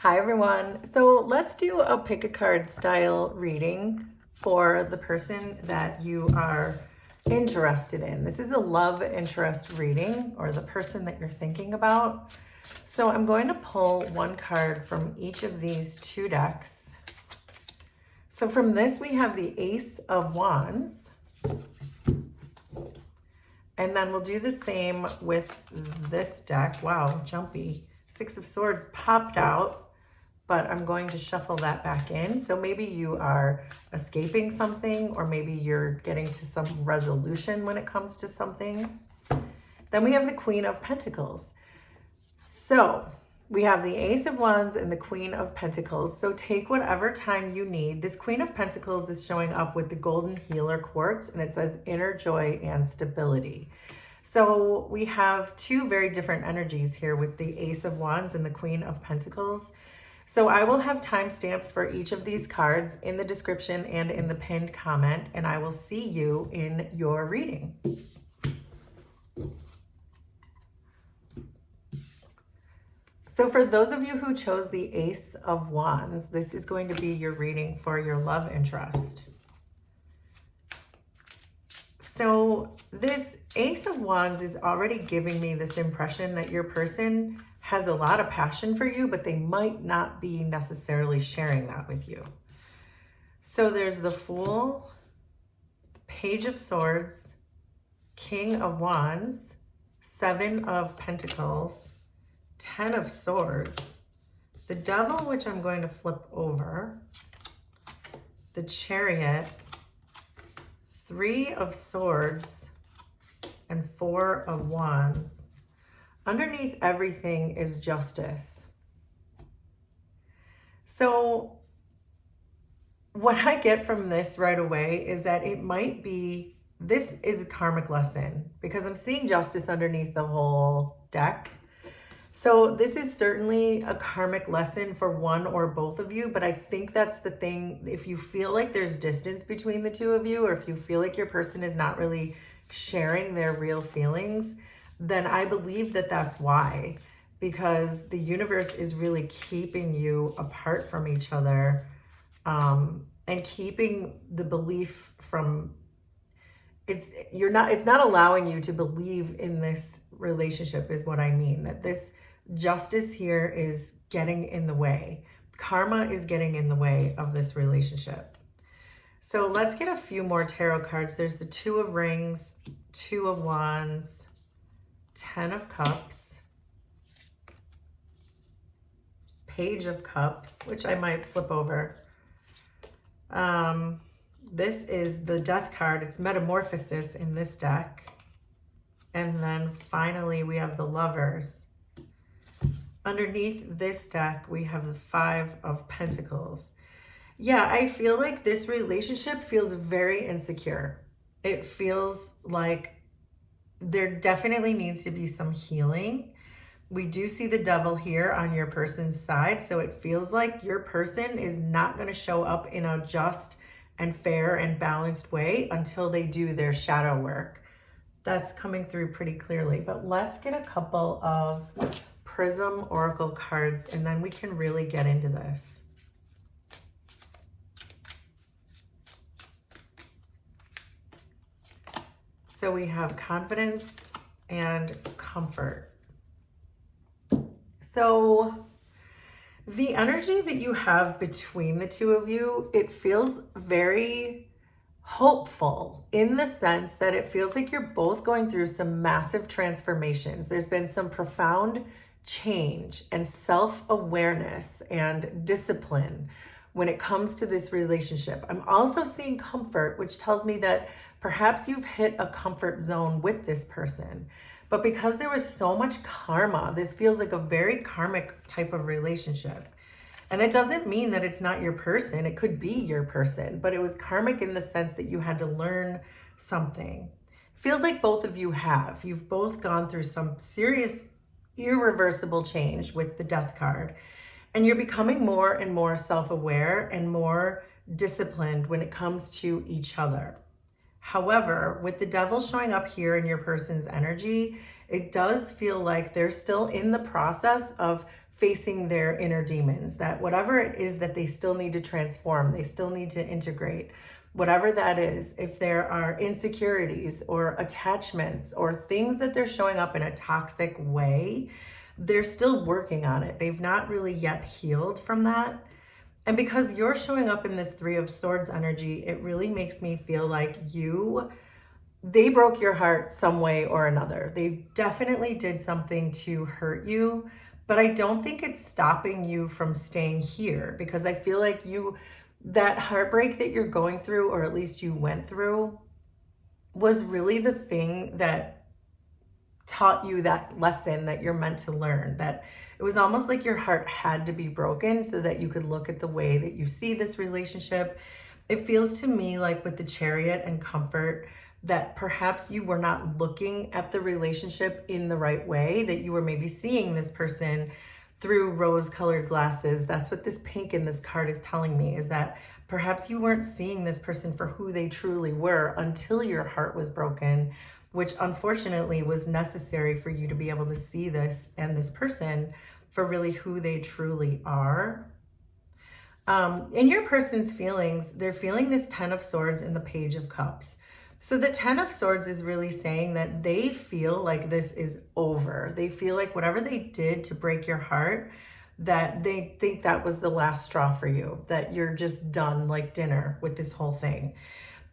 Hi everyone. So let's do a pick a card style reading for the person that you are interested in. This is a love interest reading, or the person that you're thinking about. So I'm going to pull one card from each of these two decks. So from this we have the Ace of Wands. And then we'll do the same with this deck. Wow, jumpy. Six of Swords popped out, but I'm going to shuffle that back in. So maybe you are escaping something, or maybe you're getting to some resolution when it comes to something. Then we have the Queen of Pentacles. So we have the Ace of Wands and the Queen of Pentacles. So take whatever time you need. This Queen of Pentacles is showing up with the Golden Healer Quartz, and it says inner joy and stability. So we have two very different energies here with the Ace of Wands and the Queen of Pentacles. So I will have timestamps for each of these cards in the description and in the pinned comment, and I will see you in your reading. So for those of you who chose the Ace of Wands, this is going to be your reading for your love interest. So this Ace of Wands is already giving me this impression that your person has a lot of passion for you, but they might not be necessarily sharing that with you. So there's the Fool, the Page of Swords, King of Wands, Seven of Pentacles, Ten of Swords, the Devil, which I'm going to flip over, the Chariot, Three of Swords, and Four of Wands. Underneath everything is Justice. So what I get from this right away is that it might be, this is a karmic lesson, because I'm seeing Justice underneath the whole deck. So this is certainly a karmic lesson for one or both of you, but I think that's the thing. If you feel like there's distance between the two of you, or if you feel like your person is not really sharing their real feelings, then I believe that that's why, because the universe is really keeping you apart from each other, and keeping the belief from, it's not allowing you to believe in this relationship, is what I mean. That this justice here is getting in the way. Karma is getting in the way of this relationship. So let's get a few more tarot cards. There's the Two of Rings, Two of Wands, Ten of Cups, Page of Cups, which I might flip over. This is the Death card. It's Metamorphosis in this deck. And then finally we have the Lovers. Underneath this deck, we have the Five of Pentacles. Yeah, I feel like this relationship feels very insecure. It feels like there definitely needs to be some healing. We do see the Devil here on your person's side, so it feels like your person is not going to show up in a just and fair and balanced way until they do their shadow work. That's coming through pretty clearly. But let's get a couple of Prism Oracle cards, and then we can really get into this. So we have Confidence and Comfort. So the energy that you have between the two of you, it feels very hopeful, in the sense that it feels like you're both going through some massive transformations. There's been some profound change and self-awareness and discipline when it comes to this relationship. I'm also seeing comfort, which tells me that perhaps you've hit a comfort zone with this person. But because there was so much karma, this feels like a very karmic type of relationship. And it doesn't mean that it's not your person. It could be your person, but it was karmic in the sense that you had to learn something. Feels like both of you have. You've both gone through some serious, irreversible change with the Death card. And you're becoming more and more self-aware and more disciplined when it comes to each other. However, with the Devil showing up here in your person's energy, it does feel like they're still in the process of facing their inner demons, that whatever it is that they still need to transform, they still need to integrate, whatever that is, if there are insecurities or attachments or things that they're showing up in a toxic way, they're still working on it. They've not really yet healed from that. And because you're showing up in this Three of Swords energy, it really makes me feel like they broke your heart some way or another. They definitely did something to hurt you, but I don't think it's stopping you from staying here, because I feel like that heartbreak that you're going through, or at least you went through, was really the thing that taught you that lesson that you're meant to learn. That it was almost like your heart had to be broken so that you could look at the way that you see this relationship. It feels to me like with the Chariot and Comfort, that perhaps you were not looking at the relationship in the right way, that you were maybe seeing this person through rose-colored glasses. That's what this pink in this card is telling me, is that perhaps you weren't seeing this person for who they truly were until your heart was broken, which unfortunately was necessary for you to be able to see this and this person for really who they truly are. In your person's feelings, they're feeling this Ten of Swords and the Page of Cups. So the Ten of Swords is really saying that they feel like this is over. They feel like whatever they did to break your heart, that they think that was the last straw for you, that you're just done like dinner with this whole thing.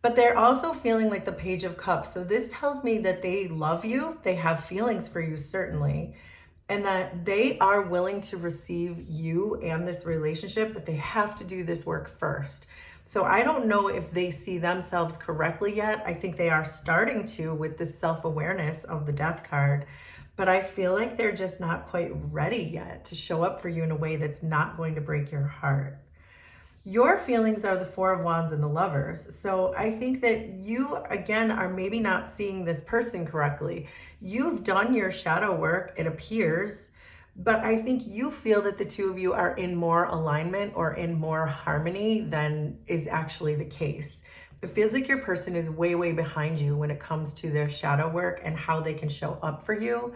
But they're also feeling like the Page of Cups. So this tells me that they love you, they have feelings for you, certainly, and that they are willing to receive you and this relationship, but they have to do this work first. So I don't know if they see themselves correctly yet. I think they are starting to with this self-awareness of the Death card, but I feel like they're just not quite ready yet to show up for you in a way that's not going to break your heart. Your feelings are the Four of Wands and the Lovers. So I think that you, again, are maybe not seeing this person correctly. You've done your shadow work, it appears, but I think you feel that the two of you are in more alignment or in more harmony than is actually the case. It feels like your person is way, way behind you when it comes to their shadow work and how they can show up for you,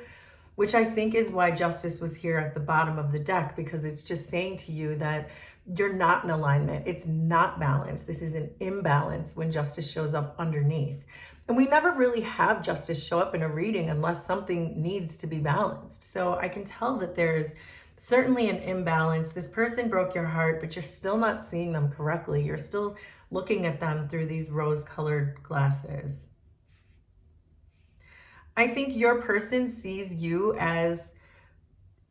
which I think is why Justice was here at the bottom of the deck, because it's just saying to you that you're not in alignment. It's not balanced. This is an imbalance when Justice shows up underneath. And we never really have Justice show up in a reading unless something needs to be balanced. So I can tell that there's certainly an imbalance. This person broke your heart, but you're still not seeing them correctly. You're still looking at them through these rose-colored glasses. I think your person sees you as,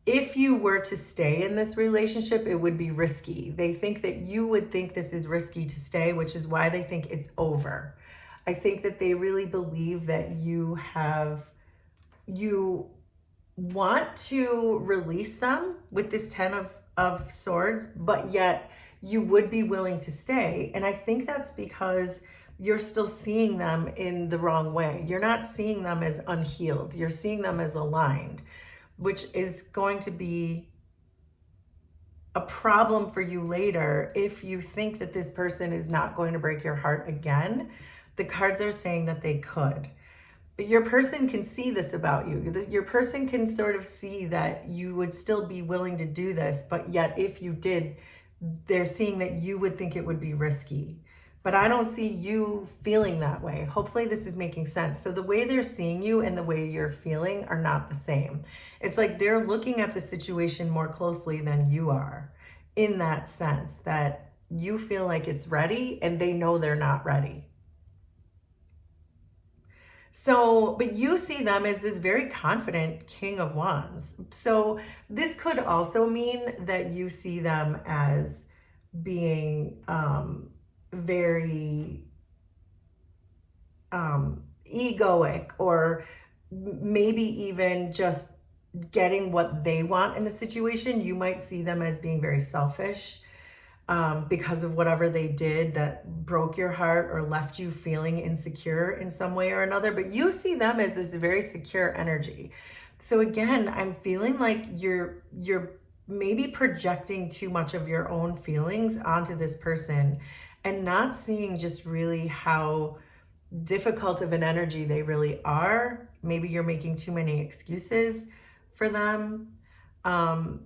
if you were to stay in this relationship, it would be risky. They think that you would think this is risky to stay, which is why they think it's over. I think that they really believe that you want to release them with this Ten of Swords, but yet you would be willing to stay. And I think that's because you're still seeing them in the wrong way. You're not seeing them as unhealed. You're seeing them as aligned, which is going to be a problem for you later if you think that this person is not going to break your heart again. The cards are saying that they could. But your person can see this about you. Your person can sort of see that you would still be willing to do this, but yet if you did, they're seeing that you would think it would be risky. But I don't see you feeling that way. Hopefully this is making sense. So the way they're seeing you and the way you're feeling are not the same. It's like they're looking at the situation more closely than you are, in that sense that you feel like it's ready and they know they're not ready. So, but you see them as this very confident King of Wands. So this could also mean that you see them as being very egoic, or maybe even just getting what they want in the situation. You might see them as being very selfish because of whatever they did that broke your heart or left you feeling insecure in some way or another. But you see them as this very secure energy. So again, I'm feeling like you're maybe projecting too much of your own feelings onto this person and not seeing just really how difficult of an energy they really are. Maybe you're making too many excuses for them.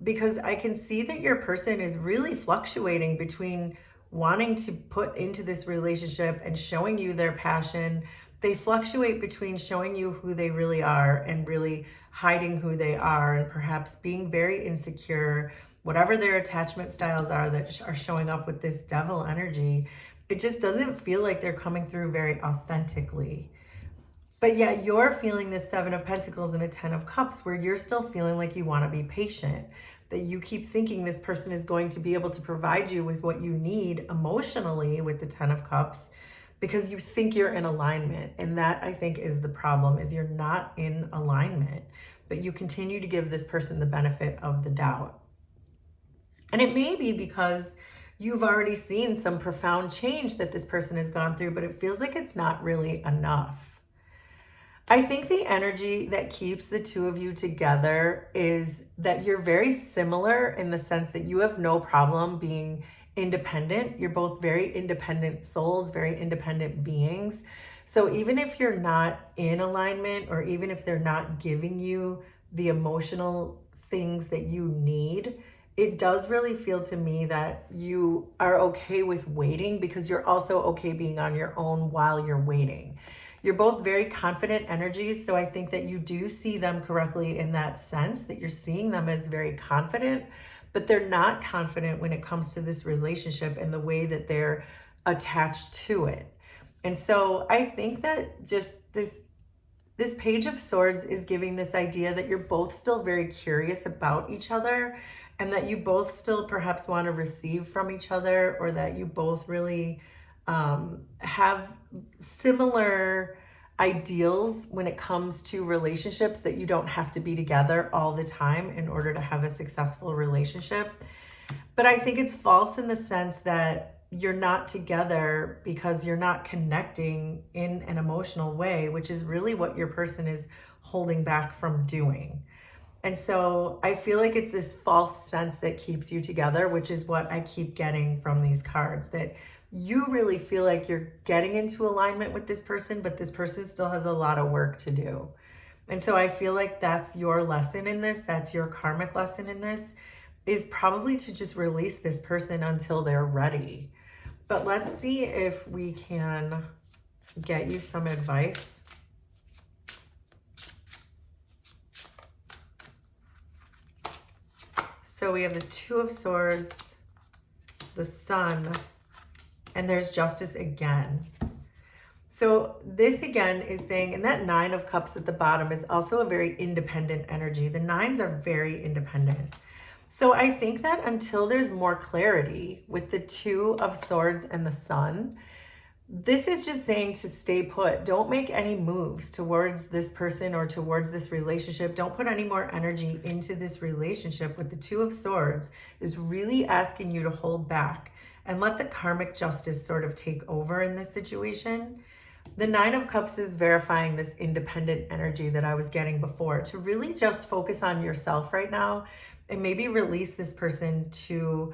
because I can see that your person is really fluctuating between wanting to put into this relationship and showing you their passion. They fluctuate between showing you who they really are and really hiding who they are, and perhaps being very insecure, whatever their attachment styles are that are showing up with this devil energy. It just doesn't feel like they're coming through very authentically. But yet you're feeling this Seven of Pentacles and a Ten of Cups, where you're still feeling like you want to be patient, that you keep thinking this person is going to be able to provide you with what you need emotionally with the Ten of Cups, because you think you're in alignment. And that, I think, is the problem, is you're not in alignment, but you continue to give this person the benefit of the doubt. And it may be because you've already seen some profound change that this person has gone through, but it feels like it's not really enough. I think the energy that keeps the two of you together is that you're very similar in the sense that you have no problem being independent. You're both very independent souls, very independent beings. So even if you're not in alignment, or even if they're not giving you the emotional things that you need, it does really feel to me that you are okay with waiting, because you're also okay being on your own while you're waiting. You're both very confident energies, so I think that you do see them correctly in that sense, that you're seeing them as very confident, but they're not confident when it comes to this relationship and the way that they're attached to it. And so I think that just this Page of Swords is giving this idea that you're both still very curious about each other, and that you both still perhaps want to receive from each other, or that you both really have similar ideals when it comes to relationships, that you don't have to be together all the time in order to have a successful relationship. But I think it's false in the sense that you're not together because you're not connecting in an emotional way, which is really what your person is holding back from doing. And so I feel like it's this false sense that keeps you together, which is what I keep getting from these cards, that you really feel like you're getting into alignment with this person, but this person still has a lot of work to do. And so I feel like that's your lesson in this, that's your karmic lesson in this, is probably to just release this person until they're ready. But let's see if we can get you some advice. So we have the Two of Swords, the Sun, and there's Justice again. So this again is saying, and that Nine of Cups at the bottom is also a very independent energy. The nines are very independent. So I think that until there's more clarity with the Two of Swords and the Sun, this is just saying to stay put. Don't make any moves towards this person or towards this relationship. Don't put any more energy into this relationship. With the Two of Swords is really asking you to hold back and let the karmic justice sort of take over in this situation. The Nine of Cups is verifying this independent energy that I was getting before, to really just focus on yourself right now and maybe release this person to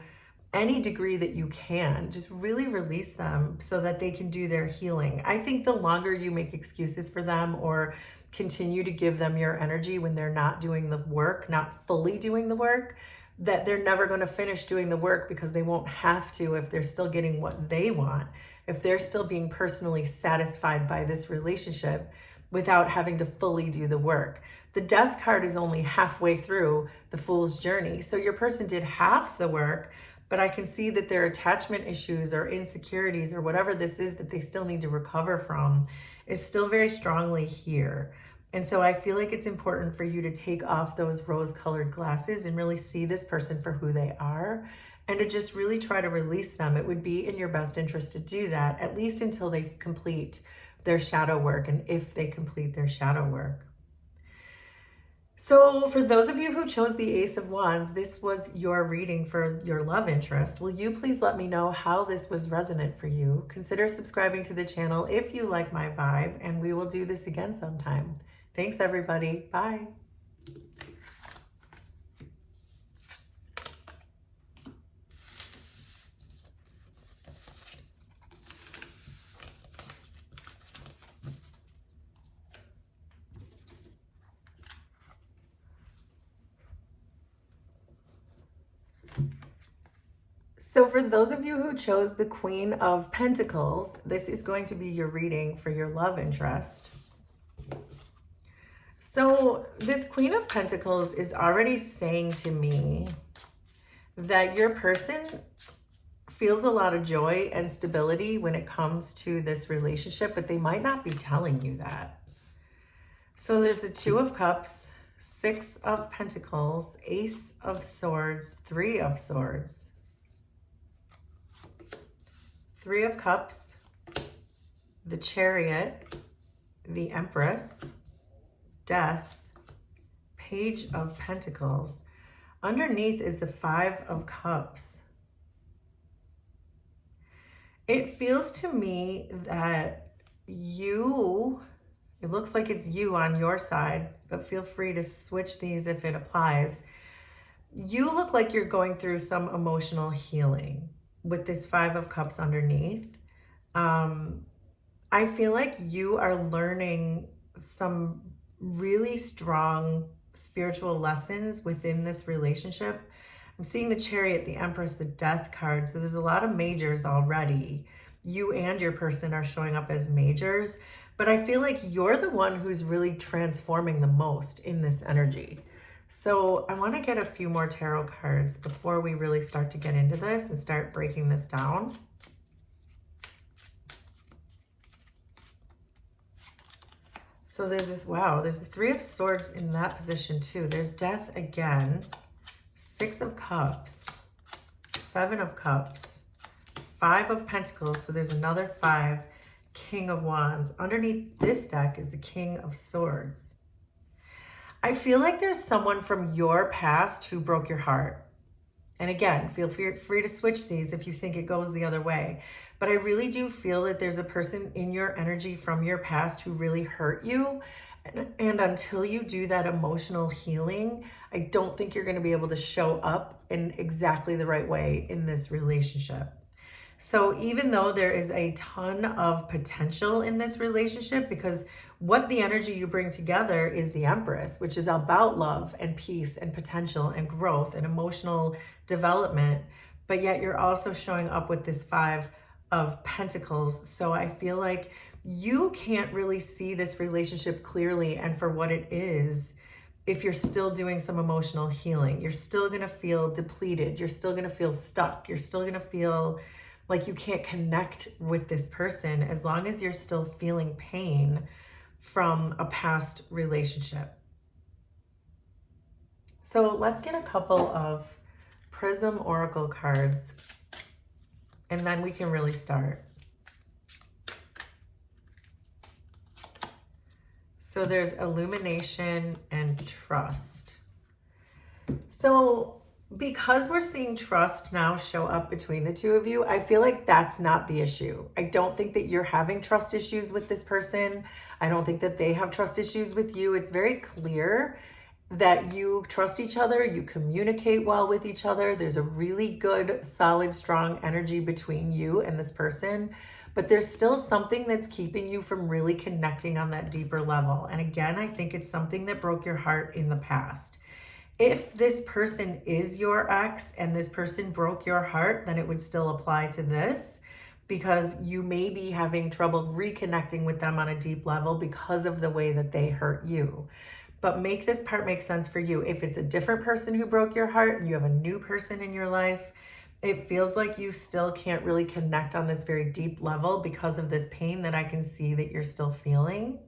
any degree that you can. Just really release them so that they can do their healing. I think the longer you make excuses for them or continue to give them your energy when they're not doing the work, not fully doing the work, that they're never going to finish doing the work, because they won't have to if they're still getting what they want, if they're still being personally satisfied by this relationship without having to fully do the work. The Death card is only halfway through the Fool's journey. So your person did half the work, but I can see that their attachment issues or insecurities or whatever this is that they still need to recover from is still very strongly here. And so I feel like it's important for you to take off those rose-colored glasses and really see this person for who they are, and to just really try to release them. It would be in your best interest to do that, at least until they complete their shadow work, and if they complete their shadow work. So for those of you who chose the Ace of Wands, this was your reading for your love interest. Will you please let me know how this was resonant for you? Consider subscribing to the channel if you like my vibe, and we will do this again sometime. Thanks, everybody. Bye. So for those of you who chose the Queen of Pentacles, this is going to be your reading for your love interest. So this Queen of Pentacles is already saying to me that your person feels a lot of joy and stability when it comes to this relationship, but they might not be telling you that. So there's the Two of Cups, Six of Pentacles, Ace of Swords, Three of Swords, Three of Cups, the Chariot, the Empress, Death, Page of Pentacles. Underneath is the Five of Cups. It feels to me that it looks like it's you on your side, but feel free to switch these if it applies. You look like you're going through some emotional healing with this Five of Cups underneath. I feel like you are learning some really strong spiritual lessons within this relationship. I'm seeing the Chariot, the Empress, the Death card. So there's a lot of majors already. You and your person are showing up as majors, but I feel like you're the one who's really transforming the most in this energy. So I want to get a few more tarot cards before we really start to get into this and start breaking this down. So there's this, wow, there's the Three of Swords in that position too. There's Death again, Six of Cups, Seven of Cups, Five of Pentacles. So there's another five, King of Wands. Underneath this deck is the King of Swords. I feel like there's someone from your past who broke your heart. And again, feel free to switch these if you think it goes the other way. But I really do feel that there's a person in your energy from your past who really hurt you. And until you do that emotional healing, I don't think you're going to be able to show up in exactly the right way in this relationship. So even though there is a ton of potential in this relationship, because what the energy you bring together is the Empress, which is about love and peace and potential and growth and emotional development, but yet you're also showing up with this Five of Pentacles. So I feel like you can't really see this relationship clearly and for what it is if you're still doing some emotional healing. You're still going to feel depleted. You're still going to feel stuck. You're still going to feel like you can't connect with this person as long as you're still feeling pain from a past relationship. So let's get a couple of Prism Oracle cards, and then we can really start. So there's Illumination and Trust. So because we're seeing trust now show up between the two of you, I feel like that's not the issue. I don't think that you're having trust issues with this person. I don't think that they have trust issues with you. It's very clear that you trust each other, you communicate well with each other. There's a really good, solid, strong energy between you and this person, but there's still something that's keeping you from really connecting on that deeper level. And again, I think it's something that broke your heart in the past. If this person is your ex and this person broke your heart, then it would still apply to this, because you may be having trouble reconnecting with them on a deep level because of the way that they hurt you. But make this part make sense for you. If it's a different person who broke your heart and you have a new person in your life, it feels like you still can't really connect on this very deep level because of this pain that I can see that you're still feeling.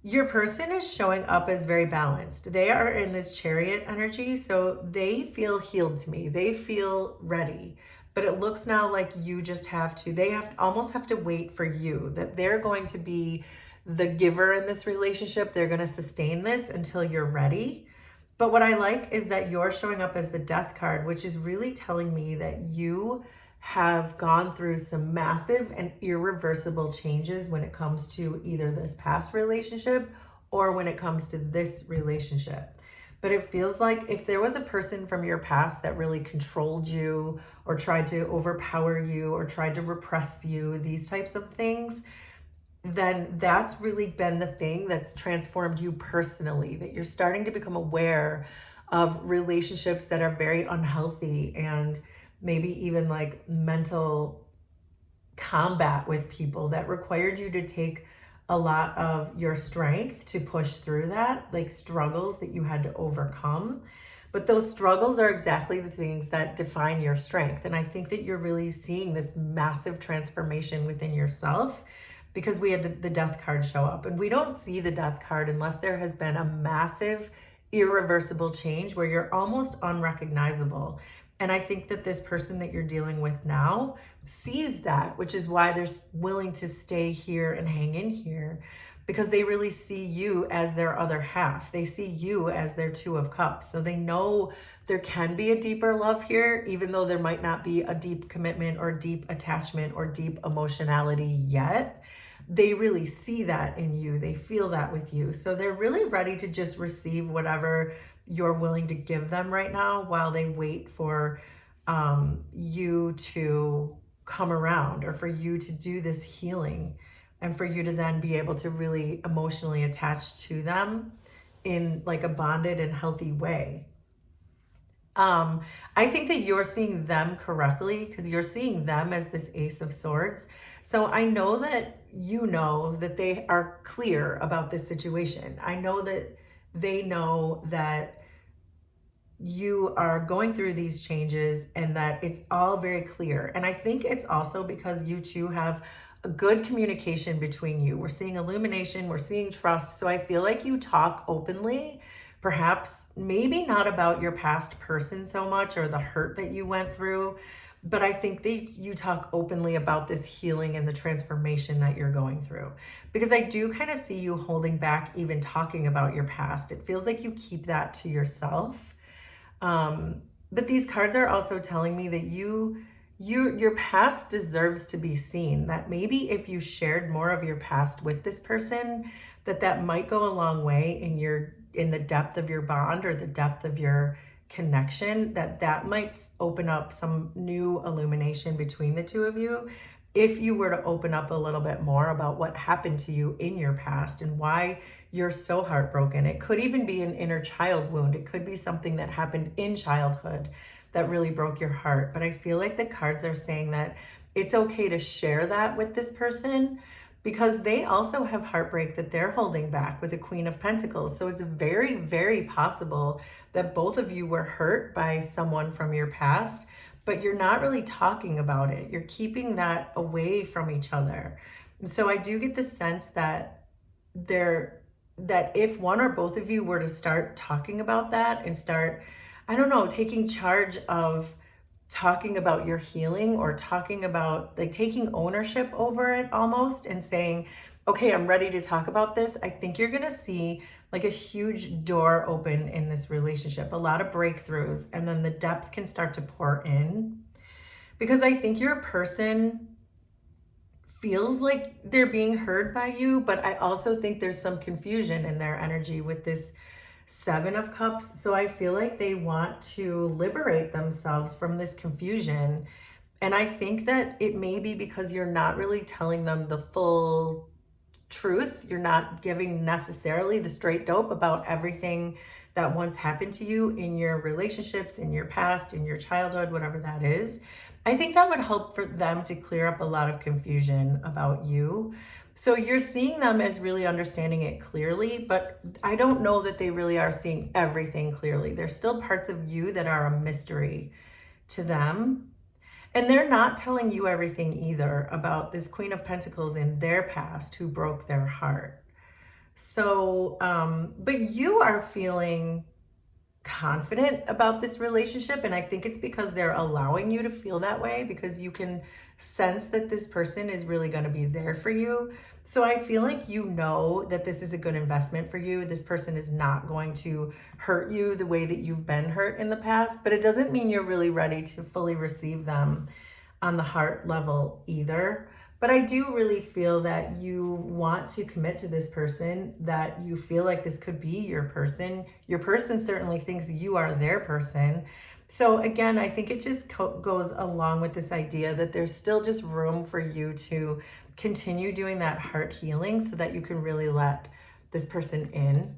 Your person is showing up as very balanced. They are in this Chariot energy, so they feel healed to me. They feel ready. But it looks now like you just almost have to wait for you, that they're going to be the giver in this relationship. They're going to sustain this until you're ready. But what I like is that you're showing up as the Death card, which is really telling me that you have gone through some massive and irreversible changes when it comes to either this past relationship or when it comes to this relationship. But it feels like if there was a person from your past that really controlled you or tried to overpower you or tried to repress you, these types of things, then that's really been the thing that's transformed you personally, that you're starting to become aware of relationships that are very unhealthy and maybe even like mental combat with people that required you to take a lot of your strength to push through that, like struggles that you had to overcome. But those struggles are exactly the things that define your strength. And I think that you're really seeing this massive transformation within yourself, because we had the death card show up. And we don't see the death card unless there has been a massive, irreversible change where you're almost unrecognizable. And I think that this person that you're dealing with now sees that, which is why they're willing to stay here and hang in here, because they really see you as their other half. They see you as their Two of Cups. So they know there can be a deeper love here, even though there might not be a deep commitment or deep attachment or deep emotionality yet. They really see that in you. They feel that with you. So they're really ready to just receive whatever you're willing to give them right now while they wait for you to come around, or for you to do this healing, and for you to then be able to really emotionally attach to them in like a bonded and healthy way. I think that you're seeing them correctly, because you're seeing them as this Ace of Swords. So I know that you know that they are clear about this situation. I know that they know that you are going through these changes and that it's all very clear. And I think it's also because you two have a good communication between you. We're seeing illumination, we're seeing trust. So I feel like you talk openly, perhaps maybe not about your past person so much or the hurt that you went through, but I think that you talk openly about this healing and the transformation that you're going through. Because I do kind of see you holding back even talking about your past. It feels like you keep that to yourself. But these cards are also telling me that your past deserves to be seen. That maybe if you shared more of your past with this person, that might go a long way in the depth of your bond or the depth of your connection, that might open up some new illumination between the two of you. If you were to open up a little bit more about what happened to you in your past and why you're so heartbroken. It could even be an inner child wound. It could be something that happened in childhood that really broke your heart. But I feel like the cards are saying that it's okay to share that with this person, because they also have heartbreak that they're holding back with the Queen of Pentacles. So it's very, very possible that both of you were hurt by someone from your past, but you're not really talking about it. You're keeping that away from each other. And so I do get the sense that if one or both of you were to start talking about that and start, I don't know, taking charge of talking about your healing, or talking about like taking ownership over it almost, and saying, okay, I'm ready to talk about this, I think you're going to see like a huge door open in this relationship, a lot of breakthroughs, and then the depth can start to pour in. Because I think your person feels like they're being heard by you, but I also think there's some confusion in their energy with this Seven of Cups. So I feel like they want to liberate themselves from this confusion. And I think that it may be because you're not really telling them the full truth. You're not giving necessarily the straight dope about everything that once happened to you in your relationships, in your past, in your childhood, whatever that is. I think that would help for them to clear up a lot of confusion about you. So you're seeing them as really understanding it clearly, but I don't know that they really are seeing everything clearly. There's still parts of you that are a mystery to them. And they're not telling you everything either about this Queen of Pentacles in their past who broke their heart. So, but you are feeling confident about this relationship, and I think it's because they're allowing you to feel that way, because you can sense that this person is really going to be there for you. So I feel like you know that this is a good investment for you. This person is not going to hurt you the way that you've been hurt in the past, but it doesn't mean you're really ready to fully receive them on the heart level either. But I do really feel that you want to commit to this person, that you feel like this could be your person. Your person certainly thinks you are their person. So again, I think it just goes along with this idea that there's still just room for you to continue doing that heart healing so that you can really let this person in.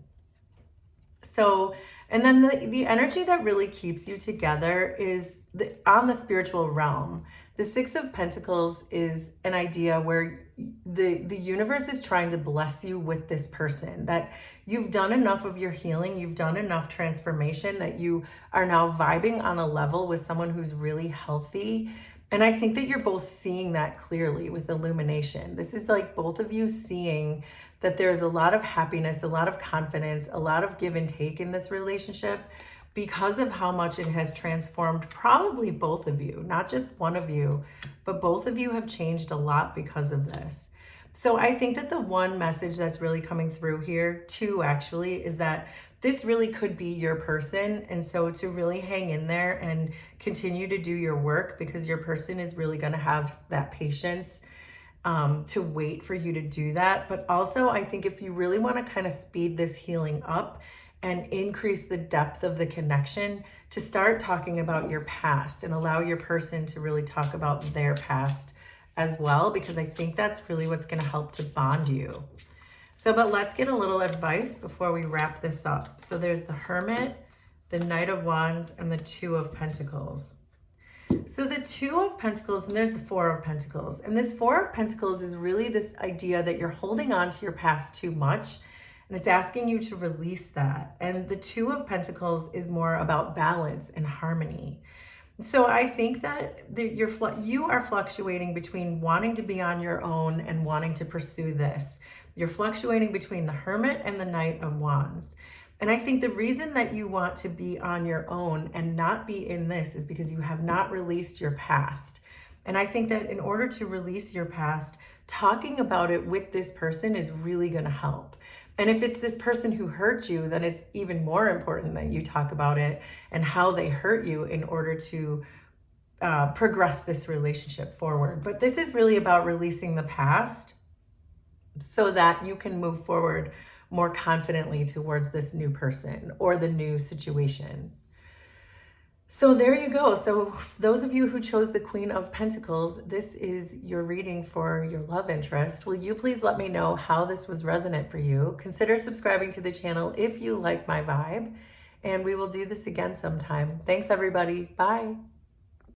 So And then the energy that really keeps you together is on the spiritual realm. The Six of Pentacles is an idea where the universe is trying to bless you with this person, that you've done enough of your healing, you've done enough transformation that you are now vibing on a level with someone who's really healthy. And I think that you're both seeing that clearly with illumination. This is like both of you seeing that there's a lot of happiness, a lot of confidence, a lot of give and take in this relationship because of how much it has transformed probably both of you, not just one of you, but both of you have changed a lot because of this. So I think that the one message that's really coming through here, too, actually, is that this really could be your person. And so to really hang in there and continue to do your work, because your person is really going to have that patience to wait for you to do that. But also, I think if you really want to kind of speed this healing up and increase the depth of the connection, to start talking about your past and allow your person to really talk about their past as well, because I think that's really what's going to help to bond you. So, but let's get a little advice before we wrap this up. So there's the Hermit, the Knight of Wands, and the Two of Pentacles. So the Two of Pentacles, and there's the Four of Pentacles. And this Four of Pentacles is really this idea that you're holding on to your past too much, and it's asking you to release that. And the Two of Pentacles is more about balance and harmony. So I think that you are fluctuating between wanting to be on your own and wanting to pursue this. You're fluctuating between the Hermit and the Knight of Wands. And I think the reason that you want to be on your own and not be in this is because you have not released your past. And I think that in order to release your past, talking about it with this person is really going to help. And if it's this person who hurt you, then it's even more important that you talk about it and how they hurt you in order to progress this relationship forward. But this is really about releasing the past so that you can move forward more confidently towards this new person or the new situation. So there you go. So those of you who chose the Queen of Pentacles, this is your reading for your love interest. Will you please let me know how this was resonant for you? Consider subscribing to the channel if you like my vibe, and we will do this again sometime. Thanks, everybody. Bye.